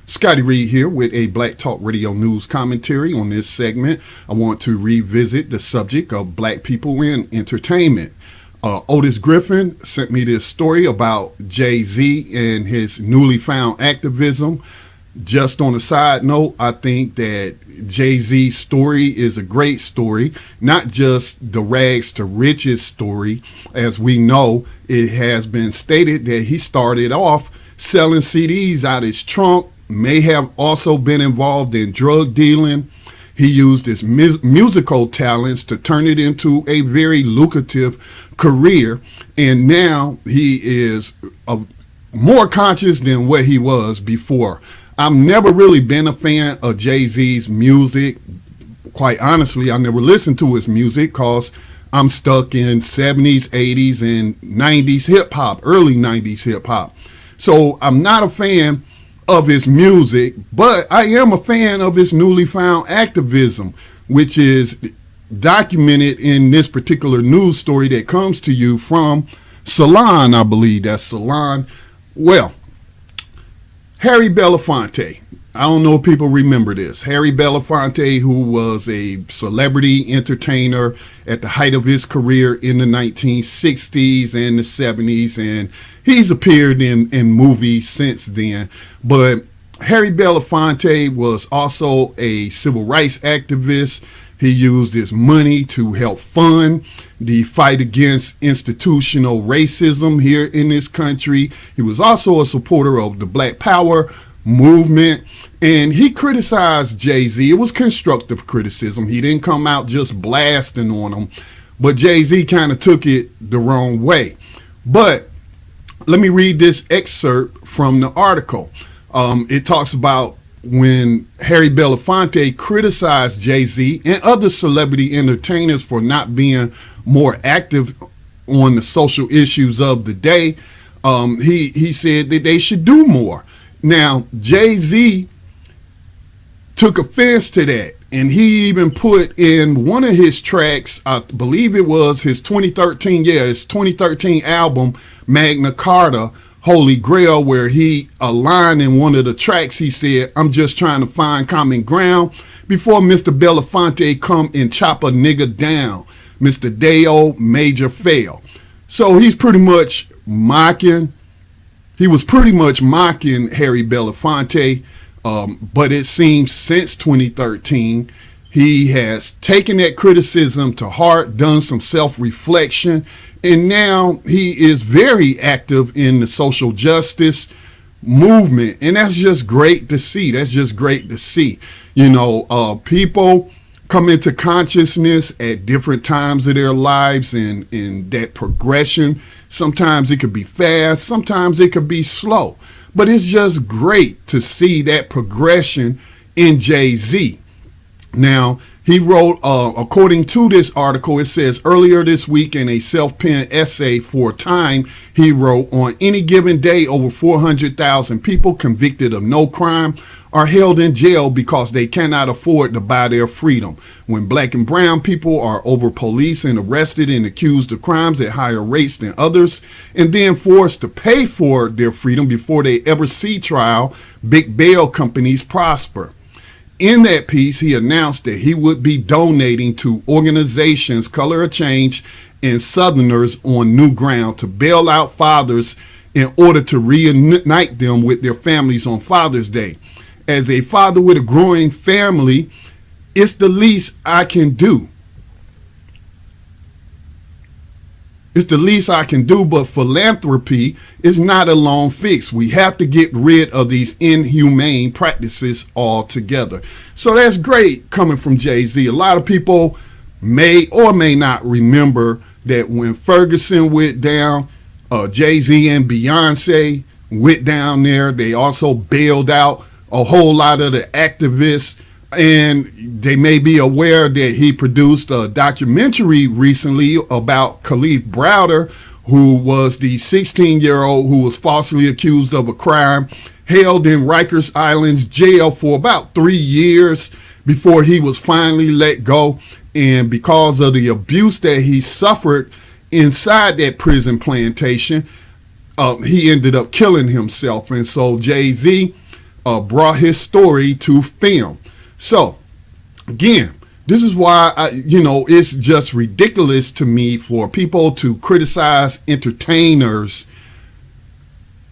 Scotty Reed here with a Black Talk Radio News commentary. On this segment, I want to revisit the subject of black people in entertainment. Otis Griffin sent me this story about Jay-Z and his newly found activism. Just on a side note, I think that Jay-Z's story is a great story, not just the rags to riches story. As we know, it has been stated that he started off selling CDs out his trunk, may have also been involved in drug dealing. He used his musical talents to turn it into a very lucrative career, and now he is more conscious than what he was before. I've never really been a fan of Jay-Z's music. Quite honestly, I never listened to his music because I'm stuck in 70s, 80s, and 90s hip-hop, early 90s hip-hop. So I'm not a fan of his music, but I am a fan of his newly found activism, which is documented in this particular news story that comes to you from Salon, I believe that's Salon. Well, Harry Belafonte. I don't know if people remember this. Harry Belafonte, who was a celebrity entertainer at the height of his career in the 1960s and the 70s, and he's appeared in movies since then. But Harry Belafonte was also a civil rights activist. He used his money to help fund the fight against institutional racism here in this country. He was also a supporter of the Black Power movement, and he criticized Jay-Z. It was constructive criticism. He didn't come out just blasting on him, but Jay-Z kind of took it the wrong way. But let me read this excerpt from the article. It talks about when Harry Belafonte criticized Jay-Z and other celebrity entertainers for not being more active on the social issues of the day. He said that they should do more. Now, Jay-Z took offense to that, and he even put in one of his tracks, I believe it was his 2013 album, Magna Carta, Holy Grail, where he aligned in one of the tracks, he said, "I'm just trying to find common ground before Mr. Belafonte come and chop a nigga down. Mr. Deo Major fail." So he was pretty much mocking Harry Belafonte, but it seems since 2013, he has taken that criticism to heart, done some self-reflection, and now he is very active in the social justice movement. And that's just great to see. You know, people come into consciousness at different times of their lives, and that progression, sometimes it could be fast, sometimes it could be slow. But it's just great to see that progression in Jay-Z. Now, he wrote, according to this article, it says earlier this week in a self-penned essay for Time, he wrote, "On any given day, over 400,000 people convicted of no crime are held in jail because they cannot afford to buy their freedom. When black and brown people are over-policed and arrested and accused of crimes at higher rates than others, and then forced to pay for their freedom before they ever see trial, big bail companies prosper." In that piece, he announced that he would be donating to organizations Color of Change and Southerners on New Ground to bail out fathers in order to reunite them with their families on Father's Day. "As a father with a growing family, it's the least I can do. But philanthropy is not a long fix. We have to get rid of these inhumane practices altogether." So that's great coming from Jay-Z. A lot of people may or may not remember that when Ferguson went down, Jay-Z and Beyonce went down there. They also bailed out a whole lot of the activists, and they may be aware that he produced a documentary recently about Khalif Browder, who was the 16-year-old who was falsely accused of a crime, held in Rikers Island's jail for about 3 years before he was finally let go. And because of the abuse that he suffered inside that prison plantation, he ended up killing himself. And so Jay-Z brought his story to film. So, again, this is why, it's just ridiculous to me for people to criticize entertainers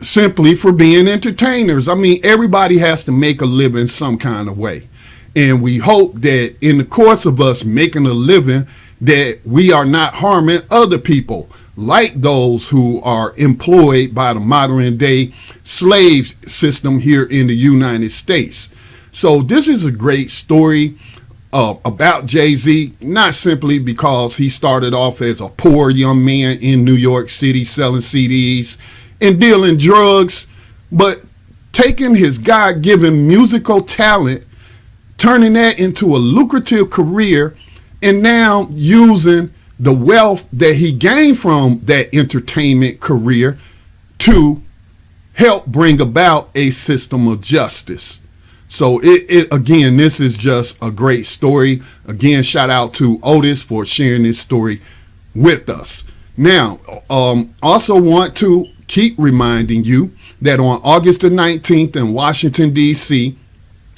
simply for being entertainers. I mean, everybody has to make a living some kind of way. And we hope that in the course of us making a living, that we are not harming other people, like those who are employed by the modern day slave system here in the United States. So this is a great story about Jay-Z, not simply because he started off as a poor young man in New York City selling CDs and dealing drugs, but taking his God-given musical talent, turning that into a lucrative career, and now using the wealth that he gained from that entertainment career to help bring about a system of justice. So again, this is just a great story. Again, shout out to Otis for sharing this story with us. Now, also want to keep reminding you that on August the 19th in Washington, D.C.,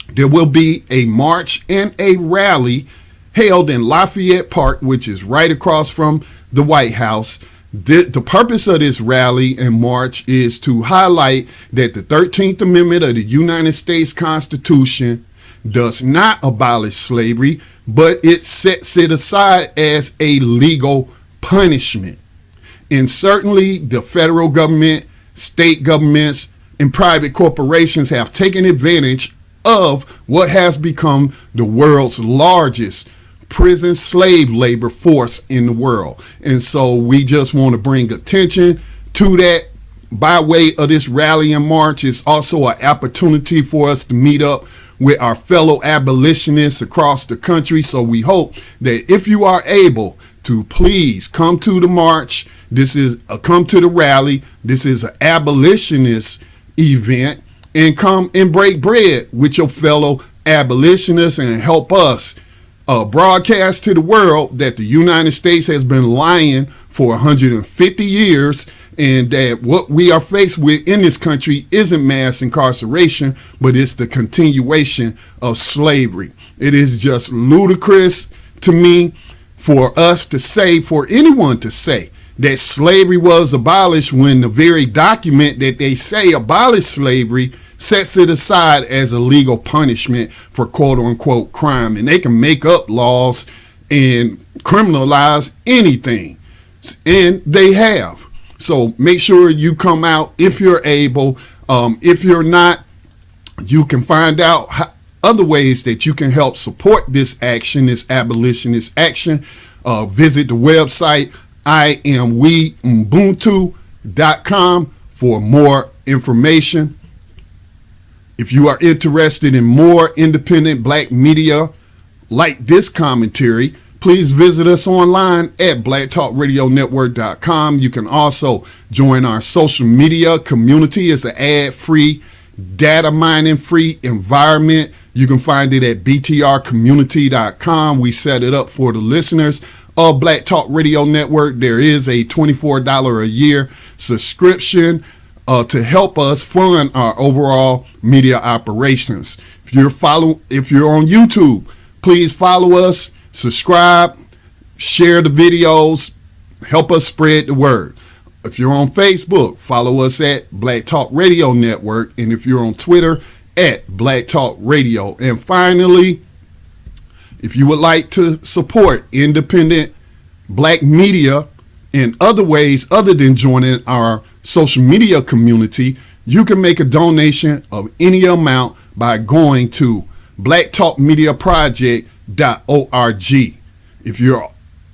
there will be a march and a rally held in Lafayette Park, which is right across from the White House. The purpose of this rally and march is to highlight that the 13th Amendment of the United States Constitution does not abolish slavery, but it sets it aside as a legal punishment. And certainly the federal government, state governments, and private corporations have taken advantage of what has become the world's largest prison slave labor force in the world. And so we just want to bring attention to that by way of this rally and march. It's also an opportunity for us to meet up with our fellow abolitionists across the country. So we hope that if you are able to, please come to the march. Come to the rally. This is an abolitionist event, and come and break bread with your fellow abolitionists and help us broadcast to the world that the United States has been lying for 150 years, and that what we are faced with in this country isn't mass incarceration, but it's the continuation of slavery. It is just ludicrous to me for us to say, for anyone to say, that slavery was abolished when the very document that they say abolished slavery sets it aside as a legal punishment for quote-unquote crime. And they can make up laws and criminalize anything, and they have. So make sure you come out if you're able. If you're not, you can find out other ways that you can help support this action, this abolitionist action. Visit the website IamWeUbuntu.com for more information. If you are interested in more independent black media like this commentary, please visit us online at blacktalkradionetwork.com. You can also join our social media community. It's an ad-free, data mining-free environment. You can find it at btrcommunity.com. We set it up for the listeners of Black Talk Radio Network. There is a $24 a year subscription to help us fund our overall media operations. If you're on YouTube, please follow us, subscribe, share the videos, help us spread the word. If you're on Facebook, follow us at Black Talk Radio Network, and if you're on Twitter, at Black Talk Radio. And finally, if you would like to support independent black media in other ways other than joining our social media community, you can make a donation of any amount by going to blacktalkmediaproject.org. If you're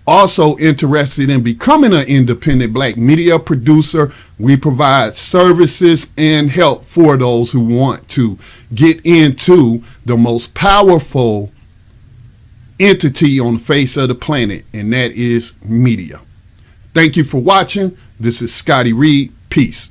also interested in becoming an independent black media producer, we provide services and help for those who want to get into the most powerful entity on the face of the planet, and that is media. Thank you for watching. This is Scotty Reed. Peace.